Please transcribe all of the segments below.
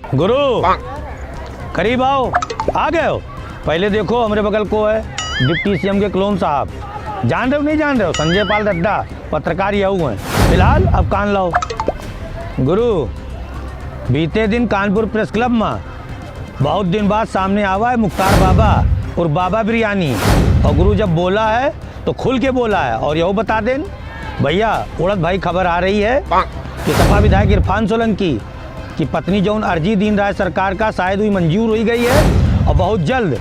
गुरु करीब आओ। आ गए हो? पहले देखो हमारे बगल को है डिप्टी सीएम के क्लोन साहब। जान रहे हो नहीं जान रहे हो? संजय पाल रड्डा पत्रकार यू हैं। फिलहाल अब कान लाओ। गुरु बीते दिन कानपुर प्रेस क्लब में बहुत दिन बाद सामने आवा है मुख्तार बाबा और बाबा बिरयानी। और गुरु जब बोला है तो खुल के बोला है। और यही बता दें भैया उड़द भाई खबर आ रही है कि सपा विधायक इरफान सोलंकी की पत्नी जौन अर्जी दीन राय सरकार का शायद हुई मंजूर हो गई है। और बहुत जल्द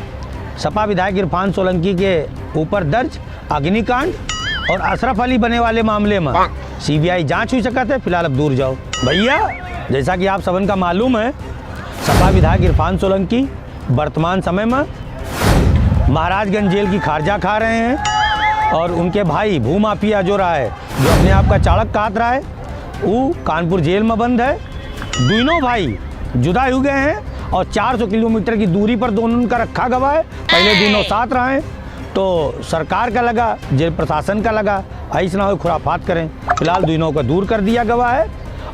सपा विधायक इरफान सोलंकी के ऊपर दर्ज अग्निकांड और अशरफ अली बने वाले मामले में सीबीआई जांच हुई सकता है। फिलहाल अब दूर जाओ भैया। जैसा कि आप सबन का मालूम है सपा विधायक इरफान सोलंकी वर्तमान समय में महाराजगंज जेल की खारजा खा रहे हैं। और उनके भाई भूमाफिया जो रहा है, जो अपने आप का चाणक कहत रहा है, वो कानपुर जेल में बंद है। दोनों भाई जुदा हो गए हैं और 400 किलोमीटर की दूरी पर दोनों का रखा गवा है। पहले दोनों साथ रहे तो सरकार का लगा, जेल प्रशासन का लगा, ऐसा ना हो खुराफात करें। फिलहाल दोनों को दूर कर दिया गवा है।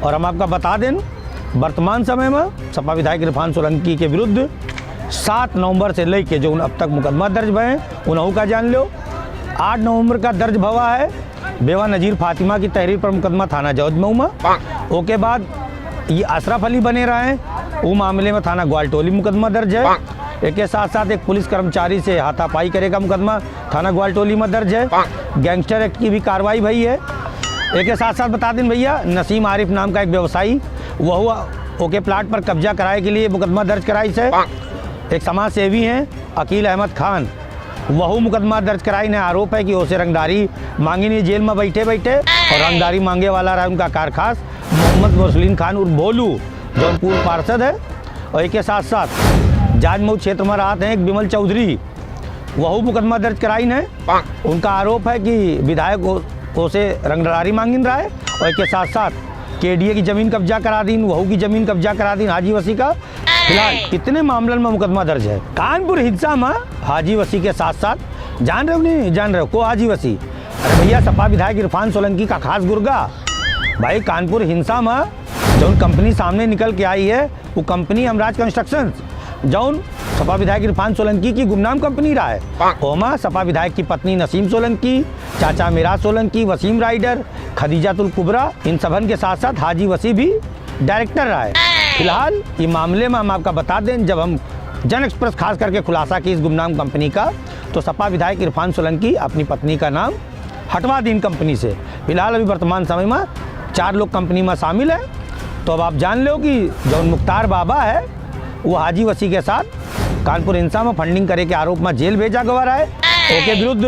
और हम आपका बता दें वर्तमान समय में सपा विधायक इरफान सोलंकी के विरुद्ध 7 नवंबर से लेके जो अब तक मुकदमा दर्ज भए हैं उन्हों का जान लो। 8 नवंबर का दर्ज भवा है बेवा नज़ीर फातिमा की तहरीर पर मुकदमा थाना जौजमऊ में। ओके बाद ये अशरफ अली बने रहे हैं, वो मामले में थाना ग्वालटोली मुकदमा दर्ज है। एक के साथ साथ एक पुलिस कर्मचारी से हाथापाई करेगा मुकदमा थाना ग्वालटोली में दर्ज है। गैंगस्टर एक्ट की भी कार्रवाई भई है। एक के साथ साथ बता दें भैया नसीम आरिफ नाम का एक व्यवसायी वह ओके प्लाट पर कब्जा कराए के लिए मुकदमा दर्ज कराई से। एक समाज सेवी हैं अकील अहमद खान, वह मुकदमा दर्ज कराई ने आरोप है कि उसे रंगदारी मांगी नहीं जेल में बैठे बैठे। और रंगदारी मांगे वाला रहा उनका कारखास मोहम्मद मुरसलीन खान उर्फ भोलू जो पूर्व पार्षद है। और एक के साथ साथ जाजमऊ क्षेत्र में रहते हैं एक विमल चौधरी, वह मुकदमा दर्ज कराई ने। उनका आरोप है कि विधायक उसे रंगदारी मांगी रहा है। और एक के साथ साथ केडीए की ज़मीन कब्जा करा दी, वहू की ज़मीन कब्जा करा दी हाजी वसी का। फिलहाल कितने मामलों में मुकदमा दर्ज है कानपुर हिंसा में हाजी वसी के साथ साथ। जान रहे हो नहीं जान रहे हो को हाजी वसी? अरे भैया सपा विधायक इरफान सोलंकी का खास गुर्गा भाई। कानपुर हिंसा में जौन कंपनी सामने निकल के आई है वो कंपनी हमराज कंस्ट्रक्शन जौन सपा विधायक इरफान सोलंकी की गुमनाम कंपनी रहा है। ओमा सपा विधायक की पत्नी नसीम सोलंकी, चाचा मिराज सोलंकी, वसीम राइडर, खदीजातुल कुबरा, इन सबन के साथ साथ हाजी वसी भी डायरेक्टर रहा है। फिलहाल ये मामले में हम आपका बता दें जब हम जन एक्सप्रेस खास करके खुलासा की इस गुमनाम कंपनी का तो सपा विधायक इरफान सोलंकी अपनी पत्नी का नाम हटवा दी इन कंपनी से। फिलहाल अभी वर्तमान समय में 4 लोग कंपनी में शामिल है। तो अब आप जान लो कि जो मुख्तार बाबा है वो हाजी वसी के साथ कानपुर हिंसा में फंडिंग करे के आरोप में जेल भेजा गवा रहा है। ओके विरुद्ध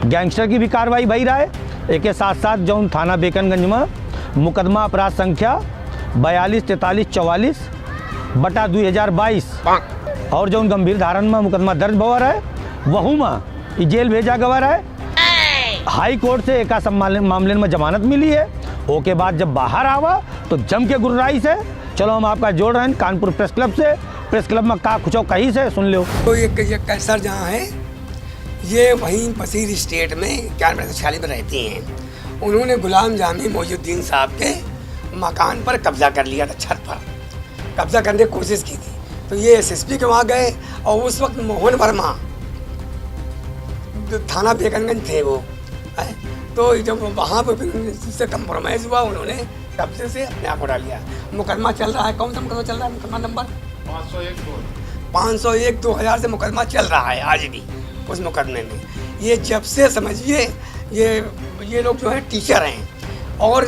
गैंगस्टर की भी कार्रवाई भई रहा है। एक के साथ साथ जो थाना बेकनगंज में मुकदमा अपराध संख्या 42-43-44/2022 और जो गंभीर धारण में मुकदमा दर्ज भवा रहा है वहू में जेल भेजा गवा रहा है। हाई कोर्ट से एक मामले में जमानत मिली है। ओके बाद जब बाहर आवा तो जम के गुर्राई से। चलो हम आपका जोड़ रहे हैं कानपुर प्रेस क्लब से। प्रेस क्लब में का कुछ कहीं से सुन लो। तो ये कैसर जहाँ है ये वहीं पसीर स्टेट में 46 में रहती हैं। उन्होंने गुलाम जामी मोजुद्दीन साहब के मकान पर कब्जा कर लिया था, छत पर कब्जा करने की कोशिश की थी। तो ये एसएसपी के वहाँ गए और उस वक्त मोहन वर्मा थाना बेकनगंज थे वो है। तो जब वहाँ पर उससे कंप्रोमाइज़ हुआ उन्होंने कब्जे से अपने आप उड़ा लिया। मुकदमा चल रहा है, कौन सा मुकदमा चल रहा है? मुकदमा नंबर 501/2000 से मुकदमा चल रहा है आज भी उस मुकदमे में। ये जब से समझिए ये लोग जो हैं टीचर हैं और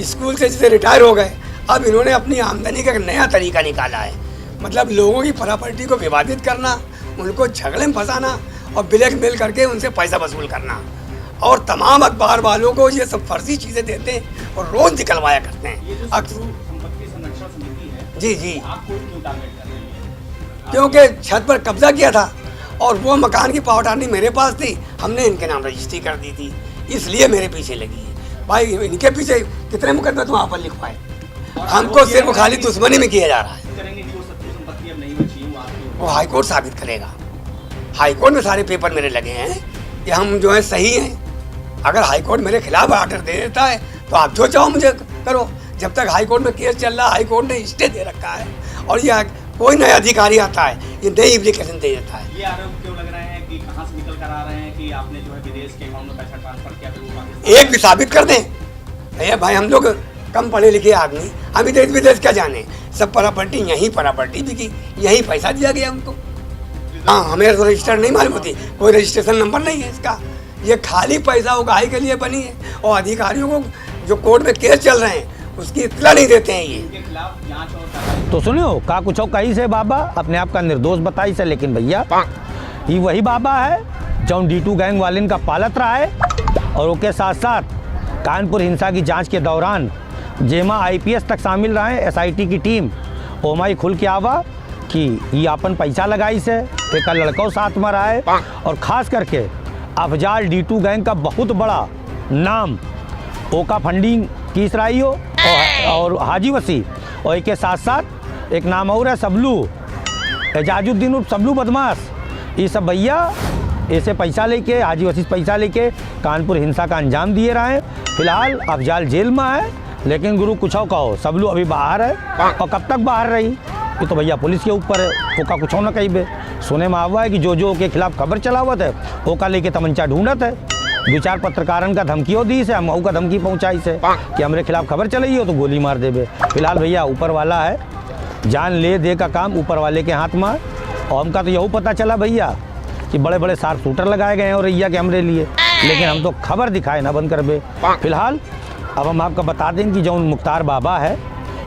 स्कूल से जैसे रिटायर हो गए, अब इन्होंने अपनी आमदनी का एक नया तरीका निकाला है। मतलब लोगों की प्रॉपर्टी को विवादित करना, उनको झगड़े में फंसाना और ब्लैकमेल करके उनसे पैसा वसूल करना। और तमाम अखबार वालों को ये सब फर्जी चीज़ें देते हैं और रोज़ निकलवाया करते हैं। जी जी, क्योंकि छत पर कब्जा किया था और वो मकान की पावर अटॉर्नी मेरे पास थी, हमने इनके नाम रजिस्ट्री कर दी थी, इसलिए मेरे पीछे लगी है। भाई इनके पीछे कितने मुकदमे तुम आप लिखवाए? हमको सिर्फ खाली दुश्मनी में किया जा रहा है। वो हाईकोर्ट साबित करेगा। हाईकोर्ट में सारे पेपर मेरे लगे हैं कि हम जो है सही हैं। अगर हाईकोर्ट मेरे खिलाफ ऑर्डर दे देता है तो आप जो चाहो मुझे करो। जब तक हाई कोर्ट में केस चल रहा है, हाई कोर्ट ने स्टे दे रखा है और ये कोई नया अधिकारी आता है ये नई एप्लीकेशन दे देता है। ये आरोप क्यों लग रहे हैं कि कहाँ से निकल कर आ रहे हैं कि आपने जो है विदेश के अकाउंट में पैसा ट्रांसफर किया फिर वो पाकिस्तान? एक भी साबित कर दें। अरे भाई हम लोग कम पढ़े लिखे आदमी, हम देश विदेश क्या जाने, सब प्रॉपर्टी यहीं प्रॉपर्टी बिकी, यहीं पैसा दिया गया उनको। हाँ हमें तो रजिस्टर नहीं मालूम होती, कोई रजिस्ट्रेशन नंबर नहीं है इसका, ये खाली पैसा उगाही के लिए बनी है और अधिकारियों को जो कोर्ट में केस चल रहे हैं उसकी इत्तला नहीं देते हैं। इनके खिलाफ जांच और कार्रवाई तो सुनो का कुछ कही से बाबा अपने आप का निर्दोष बताई से, लेकिन भैया ये वही बाबा है जो D2 गैंग वाले का पालत रहा है और उसके साथ साथ कानपुर हिंसा की जांच के दौरान जेमा IPS तक शामिल रहे SIT की टीम ओमाई खुल के आवा कि ये अपन पैसा लगाई से एक लड़कों साथ में रहा है और ख़ास करके अफजाल D2 गैंग का बहुत बड़ा नाम ओका फंडिंग की रही हो और हाजी वसी और एक के साथ साथ एक नाम और है सबलू एजाजुद्दीन उर्फ सबलू बदमाश। ये सब भैया ऐसे पैसा लेके हाजी वसी पैसा लेके कानपुर हिंसा का अंजाम दिए रहे हैं। फिलहाल अफजाल जेल में है, लेकिन गुरु कुछ कहो सबलू अभी बाहर है और कब तक बाहर रही ये तो भैया पुलिस के ऊपर है। ओका कुछ ना कही बे सुने में आवा है कि जो के खिलाफ खबर चलावत है ओका लेके तमंचा ढूंढत है। 2-4 पत्रकारन का धमकियों दी से हम का धमकी पहुंचाई से कि हमारे खिलाफ खबर चलाई हो तो गोली मार देबे। फिलहाल भैया ऊपर वाला है, जान ले दे का काम ऊपर वाले के हाथ में। और हमका तो यही पता चला भैया कि बड़े बड़े शार्प शूटर लगाए गए हैं और रैया के हमरे लिए, लेकिन हम तो खबर दिखाए ना बंद करबे। फिलहाल अब हम आपको बता दें कि जो मुख्तार बाबा है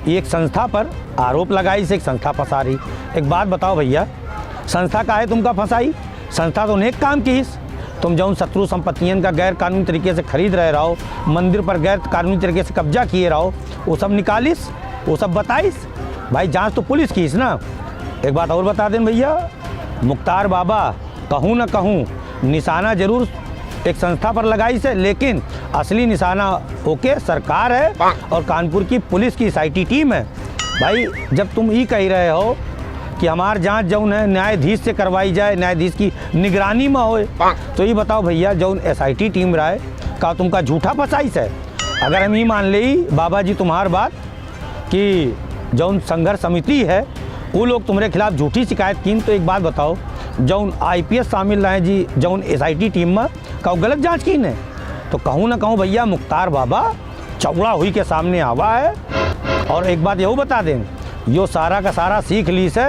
एक संस्था पर आरोप लगाई से एक संस्था फंसा रही। एक बात बताओ भैया, संस्था का है तुमका फंसाई? संस्था तो नेक काम की तुम जौन शत्रु संपत्तियों का गैर कानूनी तरीके से खरीद रहे रहो, मंदिर पर गैर कानूनी तरीके से कब्जा किए रहो, वो सब निकालिस, वो सब बताइस भाई। जांच तो पुलिस की ना। एक बात और बता दें भैया, मुख्तार बाबा कहूँ ना कहूँ निशाना जरूर एक संस्था पर लगाई से, लेकिन असली निशाना ओके सरकार है और कानपुर की पुलिस की SIT टीम है। भाई जब तुम ये कह रहे हो कि हमार जांच जौन है न्यायाधीश से करवाई जाए, न्यायाधीश की निगरानी में होए, तो ये बताओ भैया जौन SIT टीम रहा है का तुमका झूठा फसाई से? अगर हम ये मान ले बाबा जी तुम्हार बात कि जौन संघर्ष समिति है वो लोग तुम्हारे खिलाफ झूठी शिकायत की, तो एक बात बताओ जौन IPS शामिल रहे जी जौन SIT टीम में का गलत जाँच की ने? तो कहूँ ना कहूँ भैया मुख्तार बाबा चौड़ा हुई के सामने आवा है। और एक बात यही बता दें, यो सारा का सारा सीख ली से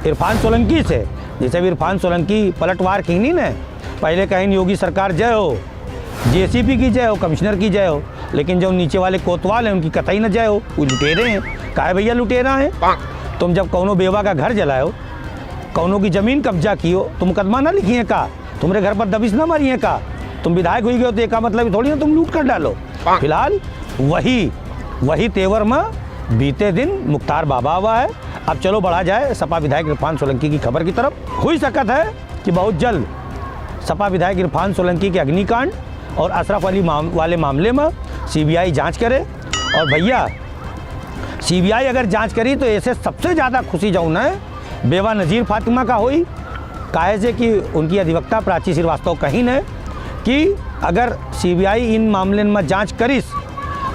इरफान सोलंकी से। जैसे भी इरफान सोलंकी पलटवार की नहीं ने, पहले कहीं योगी सरकार जय हो, JCP की जय हो, कमिश्नर की जय हो, लेकिन जो नीचे वाले कोतवाल हैं उनकी कतई न जय हो। वो लुटेरे हैं। काहे भैया लुटेरा है? तुम जब कौनो बेवा का घर जलाओ, कौनो की ज़मीन कब्जा की हो, तुम मुकदमा ना लिखी है का? तुम्हारे घर पर दबिश ना मारी है का? तुम विधायक हुई गए तो एक का मतलब थोड़ी ना तुम लूट कर डालो। फिलहाल वही तेवर में बीते दिन मुख्तार बाबा हुआ है। अब चलो बढ़ा जाए सपा विधायक इरफान सोलंकी की खबर की तरफ। हुई सकत है कि बहुत जल्द सपा विधायक इरफान सोलंकी के अग्निकांड और अशरफ अली वाले मामले में CBI जांच करे। और भैया CBI अगर जांच करी तो ऐसे सबसे ज़्यादा खुशी जौन है बेवा नज़ीर फातिमा का हुई। काहे से कि उनकी अधिवक्ता प्राची श्रीवास्तव कहीं न कि अगर CBI इन मामले में जांच करिस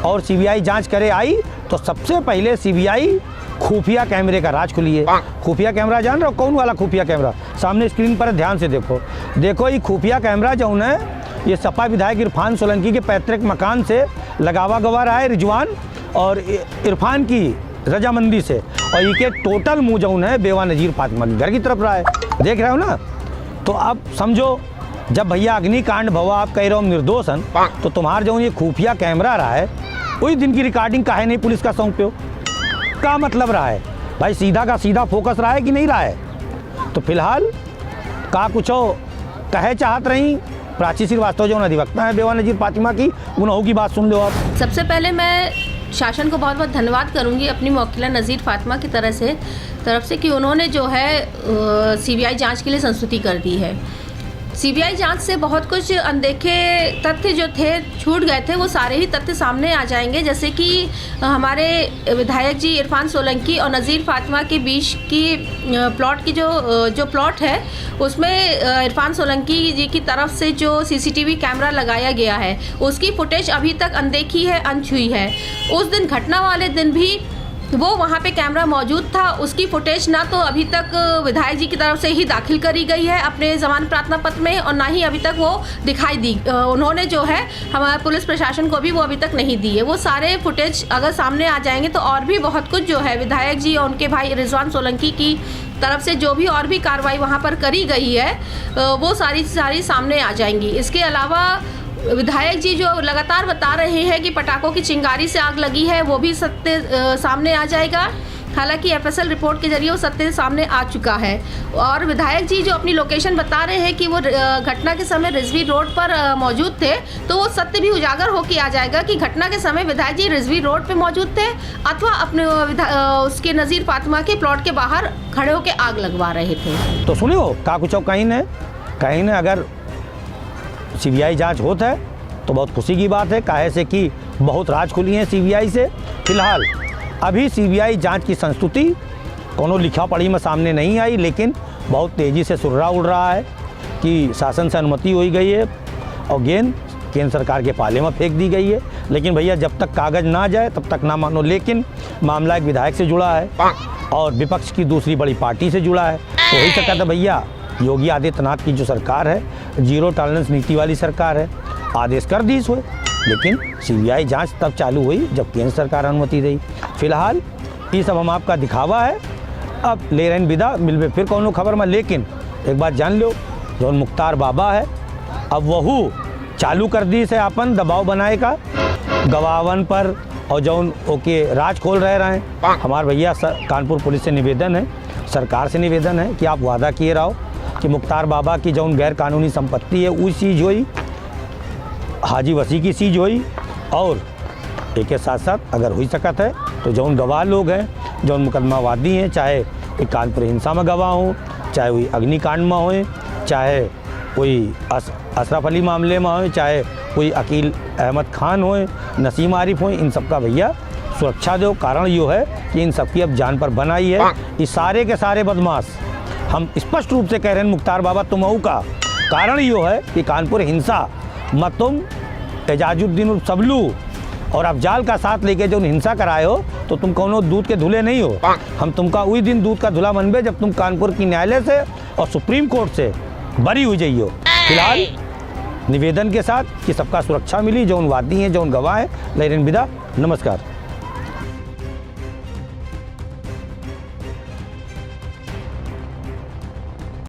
और CBI जांच करे आई तो सबसे पहले CBI खुफिया कैमरे का राज खुलिए। खुफिया कैमरा जान रहे हो कौन वाला खुफिया कैमरा? सामने स्क्रीन पर ध्यान से देखो ये खुफिया कैमरा जो है ये सपा विधायक इरफान सोलंकी के पैतृक मकान से लगावा गवा रहा है रिजवान और इरफान की रजामंदी से, और ये के टोटल मुँह जो है बेवा नज़ीर फातिमा के घर की तरफ रहा है। देख रहे हो ना? तो अब समझो जब भैया अग्निकांड भवा आप कह रहे हो निर्दोष हन, तो तुम्हार जो ये खुफिया कैमरा रहा है उस दिन की रिकॉर्डिंग काहे नहीं पुलिस का सौंपे हो? का मतलब रहा है भाई? सीधा का सीधा फोकस रहा है कि नहीं रहा है? तो फिलहाल का कुछ कहे चाहत रही प्राची श्रीवास्तव जो अधिवक्ता है बेवा नज़ीर फातिमा की, उन्हों की बात सुन लो आप। सबसे पहले मैं शासन को बहुत बहुत धन्यवाद करूंगी अपनी मौकिला नज़ीर फातिमा की तरफ से कि उन्होंने जो है CBI जांच के लिए संस्तुति कर दी है। सीबीआई जांच से बहुत कुछ अनदेखे तथ्य जो थे छूट गए थे, वो सारे ही तथ्य सामने आ जाएंगे। जैसे कि हमारे विधायक जी इरफान सोलंकी और नज़ीर फातिमा के बीच की प्लॉट की जो प्लॉट है, उसमें इरफान सोलंकी जी की तरफ से जो सीसीटीवी कैमरा लगाया गया है, उसकी फुटेज अभी तक अनदेखी है, अनछुई है। उस दिन घटना वाले दिन भी वो वहाँ पे कैमरा मौजूद था, उसकी फुटेज ना तो अभी तक विधायक जी की तरफ से ही दाखिल करी गई है अपने जमानत प्रार्थना पत्र में, और ना ही अभी तक वो दिखाई दी उन्होंने जो है हमारे पुलिस प्रशासन को भी वो अभी तक नहीं दी है। वो सारे फुटेज अगर सामने आ जाएंगे तो और भी बहुत कुछ जो है विधायक जी और उनके भाई रिजवान सोलंकी की तरफ से जो भी और भी कार्रवाई वहाँ पर करी गई है, वो सारी सामने आ जाएंगी। इसके अलावा विधायक जी जो लगातार बता रहे हैं कि पटाखों की चिंगारी से आग लगी है, वो भी सत्य सामने आ जाएगा। हालांकि एफएसएल रिपोर्ट के जरिए वो सत्य सामने आ चुका है। और विधायक जी जो अपनी लोकेशन बता रहे हैं कि वो घटना के समय रिजवी रोड पर मौजूद थे, तो वो सत्य भी उजागर होकर आ जाएगा कि घटना के समय विधायक जी रिजवी रोड पे मौजूद थे अथवा अपने उसके नज़ीर फातिमा के प्लॉट के बाहर खड़े होकर आग लगवा रहे थे। तो सुनियो का कुछ कहीं ने अगर सीबीआई जांच होता है तो बहुत खुशी की बात है, काहे से कि बहुत राज खुली हैं सीबीआई से। फिलहाल अभी सीबीआई जांच की संस्तुति कोनो लिखा पढ़ी में सामने नहीं आई, लेकिन बहुत तेज़ी से सुर्रा उड़ रहा है कि शासन से अनुमति हो गई है और गेंद केंद्र सरकार के पाले में फेंक दी गई है। लेकिन भैया जब तक कागज़ ना जाए तब तक ना मानो। लेकिन मामला एक विधायक से जुड़ा है और विपक्ष की दूसरी बड़ी पार्टी से जुड़ा है, तो वही से कहते हैं भैया योगी आदित्यनाथ की जो सरकार है, जीरो टॉलरेंस नीति वाली सरकार है, आदेश कर दी हुए। लेकिन सीबीआई जांच तब चालू हुई जब केंद्र सरकार अनुमति दी। फिलहाल ये सब हम आपका दिखावा है, अब ले रहे हैं विदा, मिलवे फिर कौनो खबर में। लेकिन एक बात जान लो, जो मुख्तार बाबा है अब वहू चालू कर दी से अपन दबाव बनाए का गवावन पर, और जो ओके राज खोल रहे हैं। हमारे भैया कानपुर पुलिस से निवेदन है, सरकार से निवेदन है कि आप वादा किए रहो कि मुख्तार बाबा की जो गैर कानूनी संपत्ति है वो सीज हुई, हाजी वसी की सीज हुई, और एक के साथ साथ अगर हुई सकत है तो जो गवाह लोग हैं, जो मुकदमावादी हैं, चाहे कानपुर हिंसा में गवाह हों, चाहे वही अग्निकांड में हों, चाहे कोई अशरफ अली मामले में हो, चाहे कोई अकील अहमद खान हो, नसीम आरिफ हो, इन सब का भैया सुरक्षा दो। कारण यो है कि इन सब की अब जान पर बनाई है। ये सारे के सारे बदमाश हम स्पष्ट रूप से कह रहे हैं मुख्तार बाबा तुमहू का कारण यो है कि कानपुर हिंसा में तुम एजाजुद्दीन उर्फ सबलू और अफजाल का साथ लेके जो हिंसा कराए हो, तो तुम कोनो दूध के धुले नहीं हो। हम तुमका वही दिन दूध का धुला मनबे जब तुम कानपुर की न्यायालय से और सुप्रीम कोर्ट से बरी हुई जाइयो। फिलहाल निवेदन के साथ कि सबका सुरक्षा मिली, जो वादी हैं, जो गवाह हैं, लेकिन विदा, नमस्कार।